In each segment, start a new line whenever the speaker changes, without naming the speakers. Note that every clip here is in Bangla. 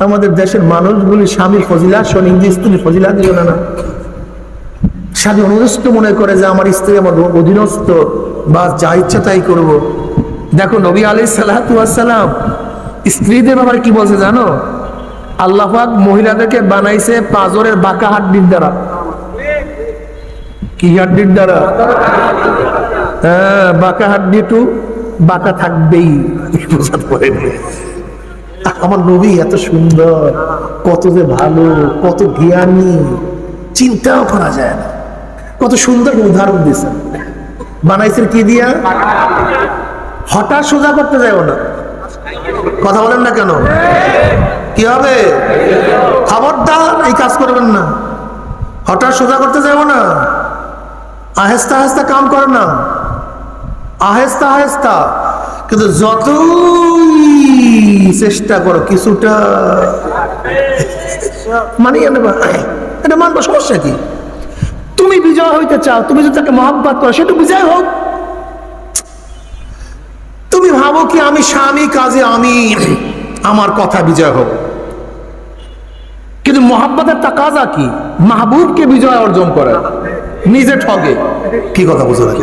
আমাদের দেশের মানুষগুলি স্বামীর ফজিলাত শোনে, স্ত্রীর ফজিলাত শোনে না। স্বামী অনুরস্ত মনে করে যে আমার স্ত্রী আমার অধীনস্থ, বা যা ইচ্ছা তাই করব। দেখো নবী আলাইহিস সালাতু ওয়াস সালাম স্ত্রীদের ব্যাপারে কি বলছে জানো? আল্লাহ পাক মহিলাদেরকে বানাইছে পাঁজরের বাঁকা হাড্ডির দ্বারা। কি হাড্ডির দ্বারা? হ্যাঁ, বাঁকা হাড্ডি একটু বাঁকা থাকবেই। আমার নবী এত সুন্দর, কত যে ভালো, কত জ্ঞানী, চিন্তাও করা যায় না। কত সুন্দর উদাহরণ দিয়েছে। বানাইছেন কি দিয়া? হঠাৎ সোজা করতে যাও না। কথা বলেন না কেন? কি হবে? খবরদার এই কাজ করবেন না। হঠাৎ সোজা করতে যাও না। আহেস্তা আহেস্তা কাম করে না, আহেস্তা আহেস্তা। কিন্তু যতই চেষ্টা করো কিছুটা মানিয়ে নেবা, এটা মানবা, সমস্যা কি? তুমি বিজয় হইতে চাও, তুমি যদি তাকে মহব্বত করো, সেটা বিজয় হোক। তুমি ভাবো কি আমি স্বামী, কাজে আমি আমার কথা বিজয় হোক। কিন্তু মহব্বতের তাকাজা কি? মাহবুবকে বিজয় অর্জন করে, নিজে ঠগে। কি কথা বুঝো নাকি?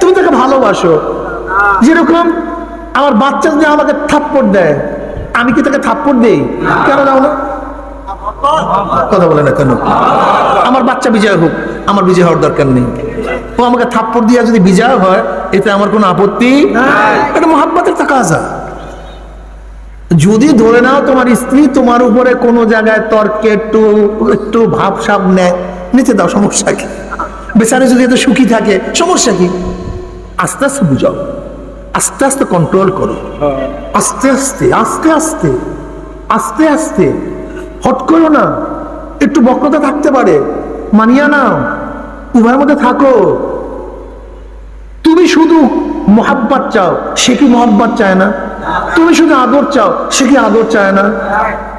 তুমি তাকে ভালোবাসো। যেরকম আমার বাচ্চা যদি আমাকে থাপ্পড় দেয়, আমি কি তাকে থাপ্পড় দেই? কেন দাও না? কথা বলে না কেন? আমার বাচ্চা বিজয় হোক, আমার বিজয় হওয়ার দরকার নেই। ও আমাকে থাপ্পড় দিয়ে যদি বিজয় হয়, এতে আমার কোনো আপত্তি নাই। এটা মহব্বতের তাকাজা। যদি ধরে নাও তোমার স্ত্রী তোমার উপরে কোনো জায়গায় তর্কে একটু একটু ভাবসাব নেয়, নিতে দাও, সমস্যা কি? বেচারে যদি এত সুখী থাকে, সমস্যা কি? আস্তে আস্তে বুঝাও, আস্তে আস্তে কন্ট্রোল করো, আস্তে আস্তে আস্তে আস্তে আস্তে আস্তে। হট করো না। একটু বক্রতা থাকতে পারে, মানিয়া নাও, উভয়ের মধ্যে থাকো। তুমি শুধু মহাব্বত চাও, সে কি মহাব্বত চায় না? তুমি শুধু আদর চাও, সে কি আদর চায় না?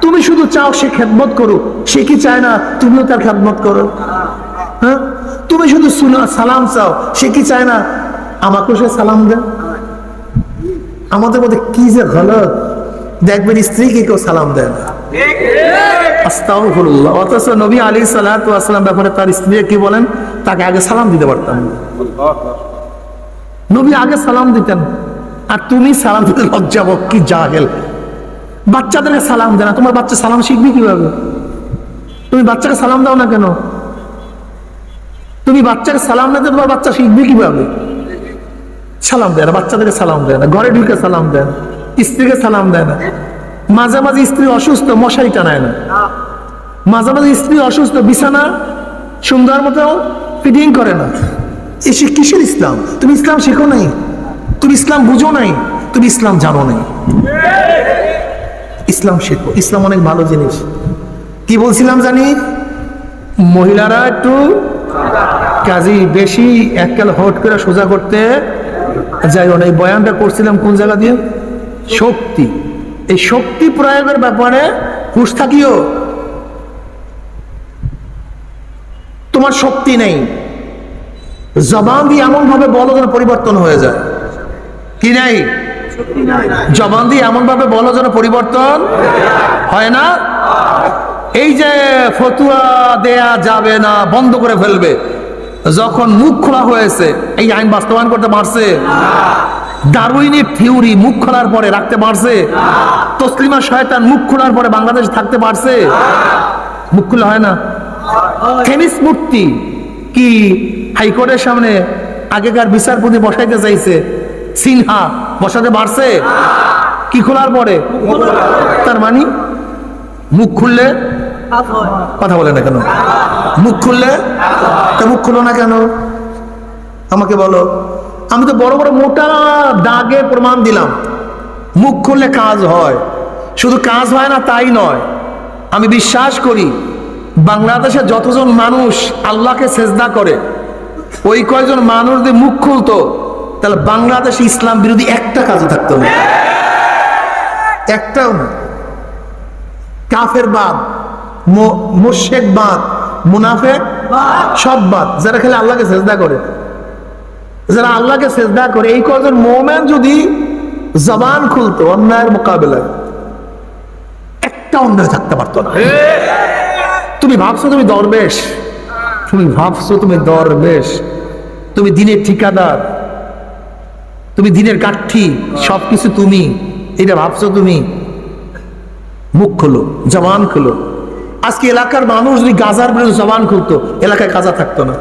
তুমি শুধু চাও সে খেদমত করুক, সে কি চায় না তুমিও তার খেদমত করো? হ্যাঁ, তুমি শুধু সালাম চাও, সে কি চায় না আমাকেও সে সালাম দেয়? আমাদের মধ্যে কি যে গলত, দেখবেন স্ত্রীকে কেউ সালাম দেয় না। আস্তাগফিরুল্লাহ। অথচ নবী আলাইহিস সালাতু ওয়াস সালাম ব্যাপারে তার স্ত্রী কি বলেন? তাকে আগে সালাম দিতে পারতাম। নবী আগে সালাম দিতেন, আর তুমি সালাম দিতে লজ্জা বক, কি জাহেল। বাচ্চাদেরকে সালাম দেয় না। তোমার বাচ্চা সালাম শিখবে কিভাবে? তুমি বাচ্চাকে সালাম দাও না কেন? তুমি বাচ্চাকে সালাম না দিলে তোমার বাচ্চা শিখবে কিভাবে? সালাম দেয় না, বাচ্চাদেরকে সালাম দেয় না, ঘরে ঢুকে সালাম দেয় না, স্ত্রীকে সালাম দেয় না। মাঝে মাঝে স্ত্রী অসুস্থ, মশারি টানায় না। মাঝে মাঝে স্ত্রী অসুস্থ, বিছানা সুন্দর মতো ফিটিং করে না। এসে কিসের ইসলাম? তুমি ইসলাম শেখো নাই, তুমি ইসলাম বুঝো নাই, তুমি ইসলাম জানো নাই। ইসলাম শেখো, ইসলাম অনেক ভালো জিনিস। কি বলছিলাম জানি? মহিলারা একটু কাজী বেশি এককাল হট করে সোজা করতে যাই না। এই বয়ানটা করছিলাম কোন জায়গা দিয়ে? শক্তি। এই শক্তি প্রয়োগের ব্যাপারে হুঁশ থাকিও। তোমার শক্তি নেই, জবান দিয়ে এমন ভাবে বলো যেন পরিবর্তন হয়ে যায়। কি নাই? জবান দিয়ে এমন ভাবে বলো যেন পরিবর্তন হয় না। এই যে ফতুয়া দেয়া যাবে না, বন্ধ করে ফেলবে, যখন মুখ খোলা হয়েছে, এই আইন বাস্তবায়ন করতে পারছে? ডারউইনের থিওরি মুখ খোলার পরে রাখতে পারছে? তসলিমা শয়তান মুখ খোলার পরে বাংলাদেশ থাকতে পারছে? মুখ খোলা হয় না। থেমিস মূর্তি কি হাইকোর্টের সামনে আগেকার বিচারপতি বসাইতে চাইছে, সিনহা বসাতে পারছে? কি খোলার পরে? তার মানে মুখ খুললে, কথা বলে না কেন? মুখ খুললে, তা মুখ খুলো না কেন? আমাকে বলো। আমি তো বড় বড় মোটা দাগে প্রমাণ দিলাম, মুখ খুললে কাজ হয়। শুধু কাজ হয় না তাই নয়, আমি বিশ্বাস করি বাংলাদেশে যতজন মানুষ আল্লাহকে সেজদা করে, ওই কয়জন মানুষ যদি মুখ খুলতো, তাহলে বাংলাদেশে ইসলাম বিরোধী একটা কাজও থাকতো না, একটাও না। কাফের বাদ, মুশরিক বাদ, মুনাফিক সব বাদ, যারা খালি আল্লাহকে সেজদা করে, যারা আল্লাহকে সেজদা করে, এই কয়জন মুমিন যদি জবান খুলতো অন্যায়ের মোকাবেলায়, একটা অন্যায় থাকতে পারতো না। তুমি ভাবছো তুমি দরবেশ, তুমি ভাবছো তুমি দরবেশ, তুমি দিনের ঠিকাদার, তুমি দিনের কাঠি, সবকিছু তুমি, এটা ভাবছো তুমি। মুখ খোলো, জবান খোলো। আজকে এলাকার মানুষ যদি গাজার বিরুদ্ধে জবান খুলতো, এলাকায় গাজা থাকতো না।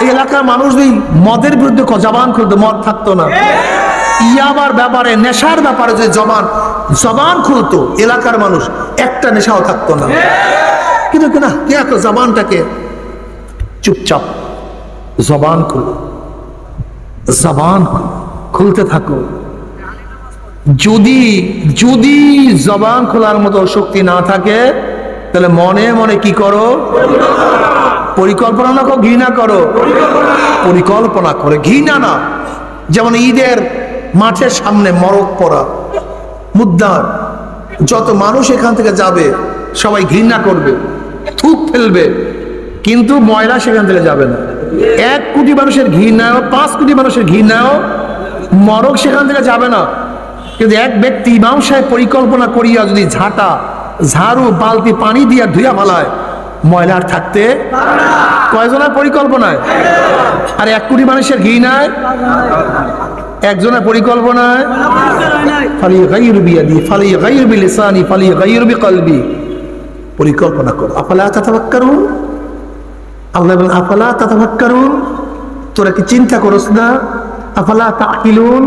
এই এলাকার মানুষ যদি মদের বিরুদ্ধে জবান খুলতো, মদ থাকতো না। ইয়াবার ব্যাপারে, নেশার ব্যাপারে যে জবান খুলতো এলাকার মানুষ, একটা নেশাও থাকতো না। কিন্তু না, কে এত জবানটাকে চুপচাপ, জবান খুলো, জবান খুলতে থাকো। যদি জবান খোলার মতো শক্তি না থাকে, তাহলে মনে মনে কি করো? পরিকল্পনা না করো, ঘৃণা করো। পরিকল্পনা করে, ঘৃণা না। যেমন ঈদের মাঠের সামনে মরক পড়া, মুদ্দার, যত মানুষ এখান থেকে যাবে সবাই ঘৃণা করবে, থুক ফেলবে, কিন্তু ময়লা সেখান থেকে যাবে না। 1 কোটি মানুষের ঘৃণাও, 5 কোটি মানুষের ঘৃণাও মরক সেখান থেকে যাবে না। কিন্তু এক ব্যক্তি ইমাম সাহেব পরিকল্পনা করিয়া যদি ঝাড়ু বালতি পানি দিয়া ধুইয়া ফেলায়, ময়লার থাকতে কয়জনের পরিকল্পনায়? আর 1 কোটি মানুষের ঘৃণায়, একজনের পরিকল্পনায়। পরিকল্পনা করো। আফালা তাতাফাক্কারুন, আল্লাহ বলেন আফালা তাতাফাক্কারুন, তোরা কি চিন্তা করস না? আফালা তাকিলুন,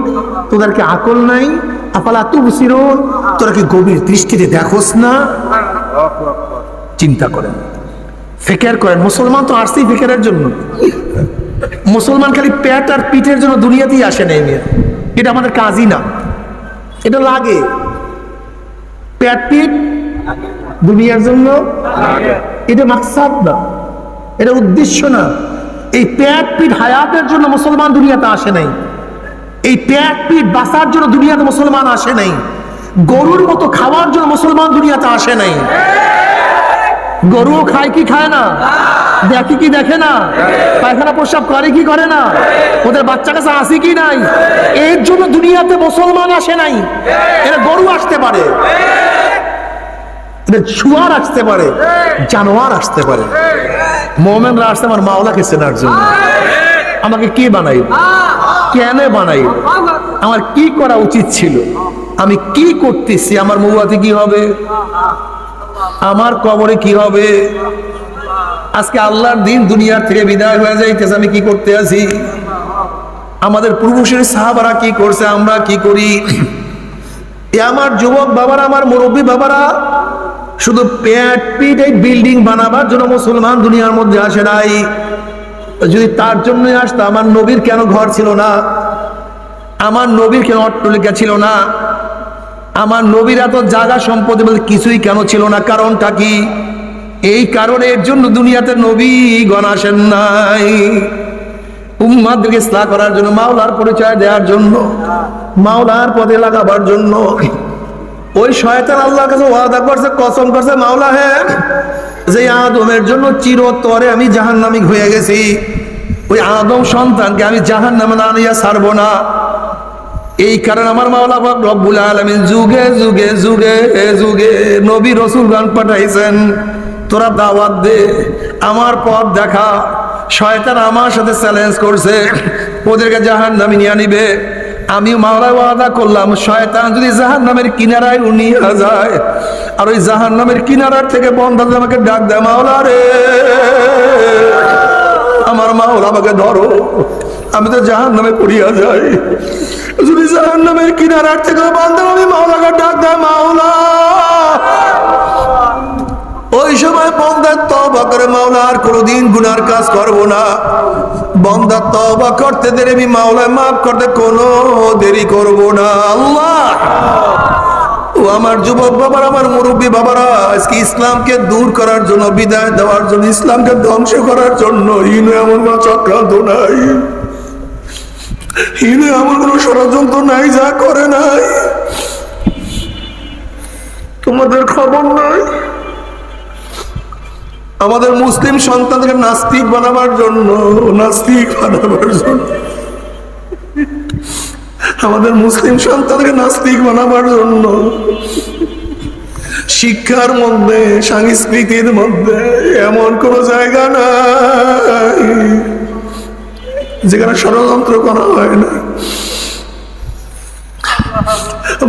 তোদের কি আকল নাই? আফালা তুবসিরুন, তোরা কি গভীর দৃষ্টিতে দেখোস না? চিন্তা করেন, ফিকির করেন। মুসলমান তো আসছেই ফিকিরের জন্য। মুসলমান খালি পেট আর পিঠের জন্য দুনিয়াতেই আসে নাই। এটা আমাদের কাজই না, এটা লাগে। পেট পিঠ দুনিয়ার জন্য, এটা মাকসাদ না, এটা উদ্দেশ্য না। এই পেট পিঠ হায়াতের জন্য মুসলমান দুনিয়াতে আসে নাই। এই পেট পিঠ বাঁচার জন্য দুনিয়াতে মুসলমান আসে নাই। গরুর মতো খাওয়ার জন্য মুসলমান দুনিয়াতে আসে নাই। গরুও খায় কি খায় না? দেখে কি দেখে না? পায়খানা প্রস্রাব করে কি করে না? ওদের বাচ্চা কাছে আসে কি নাই? এর জন্য দুনিয়াতে মুসলমান আসে নাই। এরা গরু আসতে পারে, শুয়ার আসতে পারে, জানোয়ার আসতে পারে, মোমেনরা আসতে আমার মাওলাকে চেনার জন্য। আমাকে কে বানাই, কেন বানাই, আমার কি করা উচিত ছিল, আমি কি করতেছি, আমার মৌয়াতে কি হবে, আমার কবরে কি হবে। আজকে আল্লাহর দিন দুনিয়ার থেকে বিদায় হয়ে যাইতেছে, আমি কি করতে আছি? আমাদের পূর্বপুরুষের সাহাবারা কি করছে, আমরা কি করি? আমার যুবক বাবারা, আমার মুরব্বী বাবারা, শুধু পেট পিট এই বিল্ডিং বানাবার জন্য মুসলমান দুনিয়ার মধ্যে আসে নাই। যদি তার জন্য আসতো, আমার নবীর কেন ঘর ছিল না? আমার নবীর কেন অট্টালিকা ছিল না? আমার নবীর এত জায়গা সম্পত্তি বলতে কিছুই কেন ছিল না? কারণটা কি? এই কারণে এর জন্য দুনিয়াতে নবী গণ আসেন নাই। উম্মাদেরকে ইসলাহ করার জন্য, মাওলার পরিচয় দেওয়ার জন্য, মাওলার পথে লাগাবার জন্য। ওই শয়তান আল্লাহর কাছে ওয়াদা করছে, কসম করছে, মাওলা হে, যে আদমের জন্য চিরতরে আমি জাহান্নামী হয়ে গেছি, ওই আদম সন্তানকে আমি জাহান্নামে না নিয়ে ছাড়বো না। এই কারণে আমার মাওলা রব্বুল আলামিন যুগে যুগে যুগে যুগে নবী রাসূলগণ পাঠাইছেন, তোরা দাওয়াত দে, আমার পথ দেখা। শয়তান আমার সাথে চ্যালেঞ্জ করছে, ওদেরকে জাহান্নামে নিয়ে নিবে। আমি মাওলা ওয়াদা করলাম, শয়তান যদি জাহান্নামের কিনারায় নিয়ে যায়, আর ওই জাহান্নামের কিনারার থেকে বন্দাদের আমাকে ডাক দেয়, মাওলা রে, আমার মাওলা আমাকে ধরো, আমি তো জাহান্নামে পড়িয়া যাই। যদি জাহান্নামের কিনারার থেকে বান্দা আমি মাওলাকে ডাক দেয়, মাওলা, ওই সময় বন্দার তওবা করে, মাওলা আর কোনোদিন গুনার কাজ করব না। বন্দার তওবা করতে দেরি, আমি মাওলা মাফ করতে কোনো দেরি করব না। আল্লাহ, ও আমার যুবক বাবারা, আমার মুরব্বী বাবারা, আজকে ইসলামকে দূর করার জন্য, বিদায় দেওয়ার জন্য, ইসলামকে ধ্বংস করার জন্য ইনু এমন কোনো চক্রান্ত নাই, ইনু এমন কোনো ষড়যন্ত্র নাই যা করে নাই। তোমাদের খবর নাই। আমাদের মুসলিম সন্তানকে নাস্তিক বানাবার জন্য, আমাদের মুসলিম সন্তানকে নাস্তিক বানাবার জন্য
শিক্ষার মধ্যে, সংস্কৃতির মধ্যে এমন কোন জায়গা নাই যেখানে ষড়যন্ত্র করা হয় না।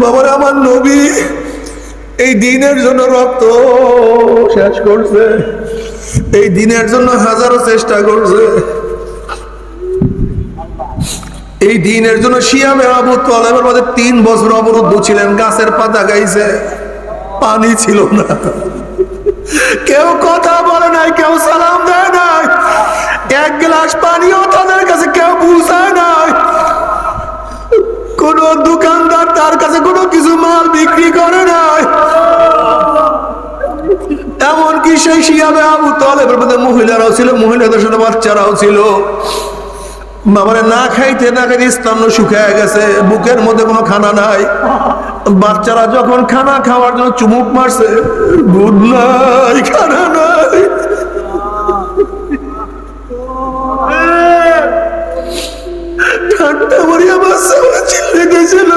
বাবার, আমার নবী এই দিনের জন্য রক্ত শেষ করছে, এই দিনের জন্য হাজারো চেষ্টা করছে, এই দিনের জন্য সিয়ামে আবু তালেবের মধ্যে 3 বছর অবরুদ্ধ ছিলেন, গাছের পাতা গাইছে, পানি ছিল না, কেউ কথা বলে নাই, কেউ সালাম দেয় নাই, 1 গ্লাস পানিও তাদের কাছে কেউ পৌঁছায় নাই, কোন দোকানদার তার কাছে কোনো কিছু মাল বিক্রি করে নাই। এমনকি সেই সিয়ামে আবু তালেবের মধ্যে মহিলারাও ছিল, মহিলাদের সাথে বাচ্চারাও ছিল। বাবারে না খাইতে না খাইতে স্তন্য শুকিয়ে গেছে, বুকের মধ্যে কোনো খানা নাই। বাচ্চারা যখন খানা খাওয়ার জন্য চুমুক মারছে, দুধ নাই, খানা নাই। ঠান্ডা মরিয়া বাচ্চারা চিল্লাইতেছিল,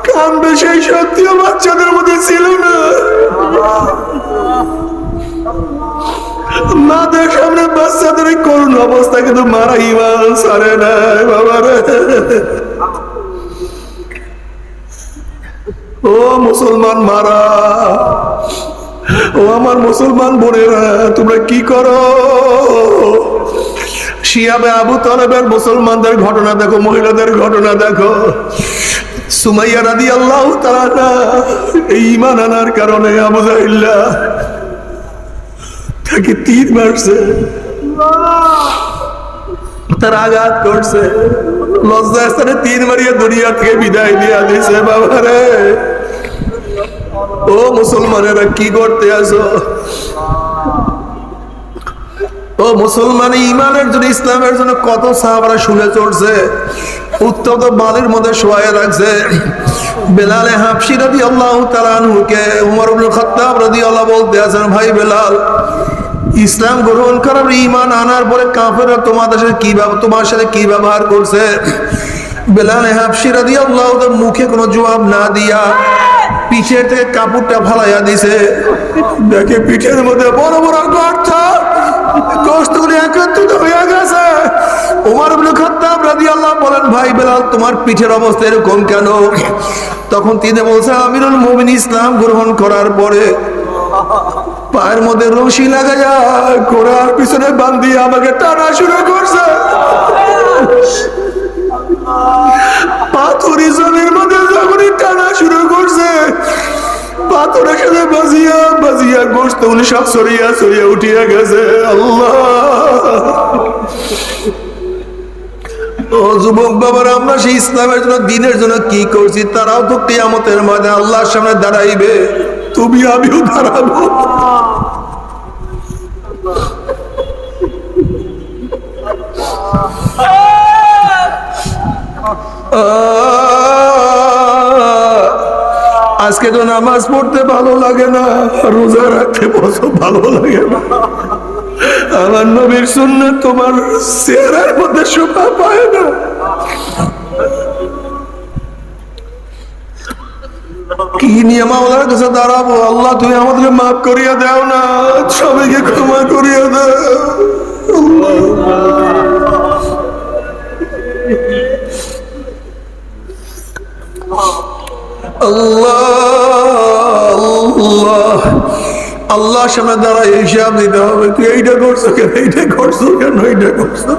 কান্দে সেই শক্তিও বাচ্চাদের মধ্যে ছিল না। মাদের সামনে বাচ্চাদের এই করুণ অবস্থা, কিন্তু মারা ইমান ছাড়ে নাই। বাবারে, ও মুসলমান মারা, ও আমার মুসলমান বোনেরা, তোমরা কি করো? সিয়ামে আবু তালেবের মুসলমানদের ঘটনা দেখো, মহিলাদের ঘটনা দেখো। সুমাইয়া রাদিয়াল্লাহু তাআলা এই ঈমান আনার কারণে আবু জাহিল্লা তাকে তীর মারছে, তার আঘাত করছে, লজ্জাস্থানে তীর মারিয়ে দুনিয়া থেকে বিদায় দিয়ে দিছে। বাবারে, ও মুসলমানেরা কি করতে আসো? ও মুসলমান, ইমানের জন্য, ইসলামের জন্য কত সাহাবারা শুনে চড়ছে, উত্তপ্ত বালির মধ্যে শোয়ায় রাখছে। বেলালে হাবশি রাদিয়াল্লাহু তাআলা আনহুকে উমর ইবনে খাত্তাব রাদিয়াল্লাহু বলতে আছেন, ভাই বেলাল, ইসলাম গ্রহণ করার, ঈমান আনার পরে কাফেররা তোমার সাথে কি ব্যবহার করছে? বেলালে হাবশি রাদিয়াল্লাহু তাআলা মুখে কোনো জবাব না দিয়া পিঠের থেকে কাপড়টা ফালাইয়া দিছে। দেখে পিঠের মধ্যে বড় বড় গর্ত, গোশতগুলি একত্রিত হয়ে গেছে। ওমর ইবনে খাত্তাব রাদিয়াল্লাহু বলেন, ভাই বেলাল, তোমার পিঠের অবস্থা এরকম কেন? তখন তিনি বলছে, আমিরুল মুমিনিন ইসলাম গ্রহণ করার পরে পায়ের মধ্যে রশি লাগা যায়, ঘোড়ার পিছনে বান্ধিয়ে আমাকে টানা শুরু করছে। পাথরি জমির মধ্যে যখনই টানা শুরু করছে, পাথরের সাথে বাজিয়া বাজিয়া গোশত উনি সব সরিয়া সরিয়া উঠিয়া গেছে। আল্লাহ, ও যুবক বাবারা, আমরা সেই ইসলামের জন্য, দিনের জন্য কি করছি? তারাও তো কিয়ামতের ময়দানে আল্লাহর সামনে দাঁড়াইবে, তুমি আমিও দাঁড়াবো। আজকে তো নামাজ পড়তে ভালো লাগে না, রোজা রাখতে ভালো লাগে না। আমার নবীর সুন্নাত তোমার চেহারার মধ্যে শোভা পায় না। কি নিয়ে মাওলার কাছে দাঁড়াবো? আল্লাহ, তুমি আমাদেরকে মাফ করিয়া দাও না, সবাইকে ক্ষমা করিয়া দাও। আল্লাহ, আল্লাহর সামনে দাঁড়ায় হিসাব দিতে হবে, তুই এইটা করছো কেন, এইটা করছো কেন, এইটা করছো।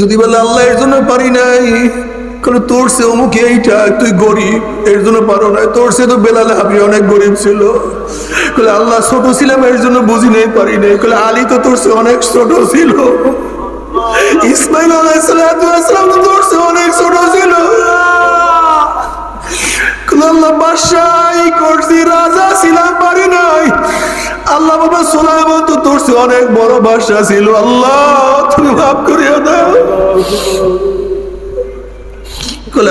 যদি বলে আল্লাহ এর জন্য পারি নাই, তোর সে অমুক এইটা, তুই গরিব এর জন্য পারো নাই, তোর সে তো বেলাল হাবশি অনেক গরিব ছিল। আল্লাহ ছোট ছিলাম এর জন্য বুঝি নাই, পারি নাই। আলী তো তোর সে অনেক ছোট ছিল, ইসমাইল আলাইহিস সালাম তো তোর সে অনেক ছোট ছিল। আল্লাহ বাদশাহী করছি, রাজা ছিলাম, পারি নাই। আল্লাহ বাবা সুলাইমান তো তোর সে অনেক বড় বাদশা ছিল। আল্লাহ, তুমি মাফ করিয়া দাও।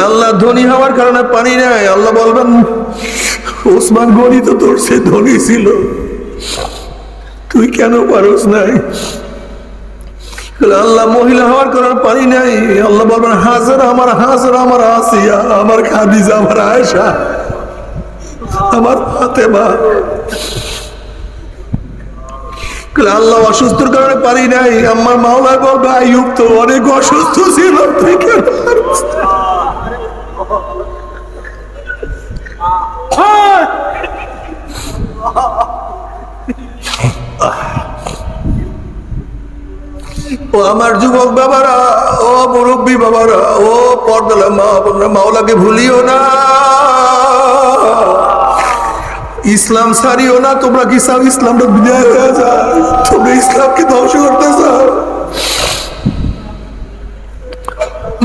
আল্লাহ, ধনী হওয়ার কারণে পানি নাই। আল্লাহ বলবেন, ওসমান গনি তো তোর সে ধনী ছিল, তুই কেন পারস নাই? আল্লাহ মহিলা হওয়ার করার পারি নাই, আল্লাহ বলবেন হাজার আমার আসিয়া, আমার খাদিজা, আমার আয়েশা, আমার ফাতেমা। আল্লাহ অসুস্থর কারণে পারি নাই, আমার মাওলা বলবে আইয়ুব তো অনেক অসুস্থ ছিল, ও আমার যুবক বাবারা, ও মুরব্বী বাবারা, ও পর্দালা মা বোনরা, মাওলাকে ভুলিও না, ইসলাম ছাড়িও না। তোমরা কি চাও ইসলামটা বিদায় হয়ে যায়? তোমরা ইসলামকে ধ্বংস করতে চাও?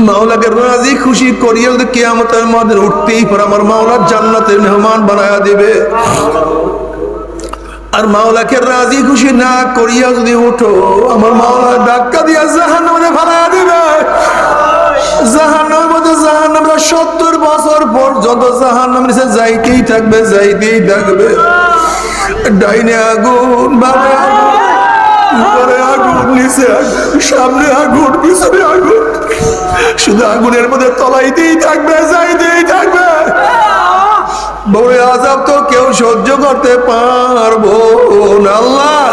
মাওলাকে রাজি খুশি করিয়া যদি কিয়ামতের মধ্যে উঠতেই পারে, আমার মাওলার জান্নাতের মেহমান বানায়া দিবে। আর মাওলাকে রাজি খুশি না করিয়া যদি উঠো, আমার মাওলা ধাক্কা দিয়া জাহান্নামে ফেলাইয়া দিবে। জাহান্নামের মধ্যে জাহান্নামরা 70 বছর পর্যন্ত জাহান্নামের নিচে যাইতেই থাকবে, যাইতেই থাকবে। ডাইনে আগুন, বামে আগুন, উপরে আগুন, নিচে আগুন, সামনে আগুন, পিছনে আগুন, শুধু আগুনের মধ্যে তলাইতেই থাকবে, যাইতেই থাকবে। বড় আযাব তো কেউ সহ্য করতে পারবো না আল্লাহ।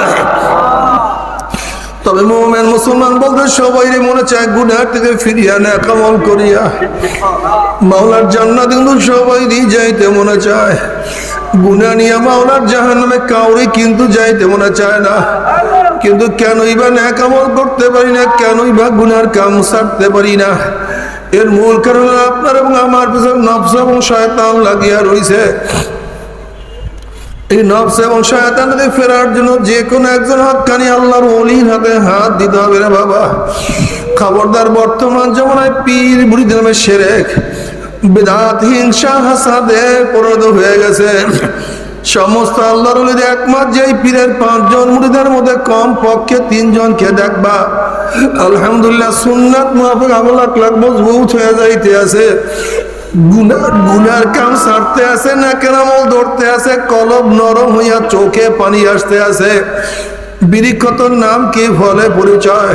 তবে মুমিন মুসলমান বলতে সবাই মনে চায় গুনাহ থেকে ফিরিয়া নেক আমল করিয়া মাওলার জান্নাত কিন্তু সবাই যাইতে মনে চায়। গুনাহ নিয়ে মাওলার জাহান্নামে কাউরে কিন্তু যাইতে মনে চায় না। কিন্তু কেনই বা নেক আমল করতে পারি না, কেনই বা গুনার কাম ছাড়তে পারি না? এর মূল কারণ আপনার এবং আমার পিছনে নফস এবং শয়তান লাগিয়া রয়েছে। এই নফস এবং শয়তান থেকে ফেরার জন্য যে কোনো একজন হক্কানি আল্লাহর ওলির হাতে হাত দিতে হবে রে বাবা। খবরদার, বর্তমান জমানায় পীর মুরিদের নামে শিরক, বিদআত, হিংসা, হাসাদে পরিণত হয়ে গেছে। সমস্ত আল্লাহর ওলিদের একমাত্র যেই পীরের 5 জন মুরিদের মধ্যে কম পক্ষে 3 জনকে দেখবা আলহামদুলিল্লাহ সুন্নাত মুআফিক আমল আখলাক মজবুত হয়ে যাইতে আছে, গুনার কাম ছাড়তে আছে, নাকের আমল ধরতে আছে, কলব নরম হইয়া চোখে পানি আসতে আছে। বিরিক্ষতর নাম কি, ফলে পরিচয়।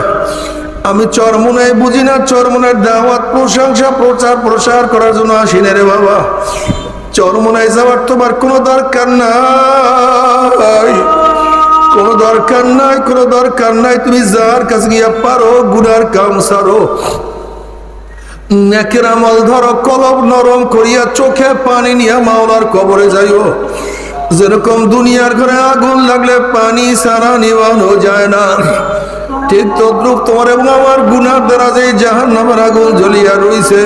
আমি চরমোনাই বুঝি না, চরমোনার দাওয়াত, প্রশংসা, প্রচার প্রসার করার জন্য আসি না রে বাবা। চরমোনায় যাওয়ার তোমার কোনো দরকার নাই, কোনো দরকার নাই, কোনো দরকার নাই। তুমি যার কাছে গিয়া পারো গুনার কাম ছাড়ো, নেকের আমল ধরো, কলব নরম করিয়া চোখে পানি নিয়া মাওলার কবরে যাইও। যেরকম দুনিয়ার ঘরে আগুন লাগলে পানি ছাড়া নিভানো যায় না, ঠিক তদ্রুপ তোমার এবং আমার গুনার দ্বারা যে জাহান্নামের আগুন জ্বলিয়া রইছে,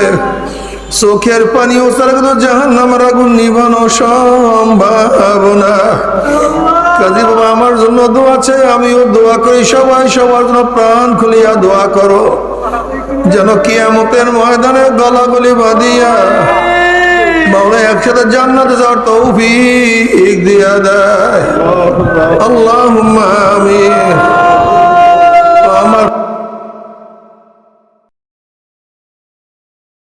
চোখের পানি ও ছাড়া কিন্তু জাহান্নামের আগুন নিভানো সম্ভব না। কাজী বাবা আমার জন্য দোয়া আছে, আমিও দোয়া করি, সবাই সবার জন্য প্রাণ খুলিয়া দোয়া করো, যেন কিয়ামতের ময়দানে গলাগলি বাঁধিয়া মাওলা একসাথে জান্নাতে যাওয়ার তৌফিক দিয়া দেয়। আল্লাহুম্মা আমিন।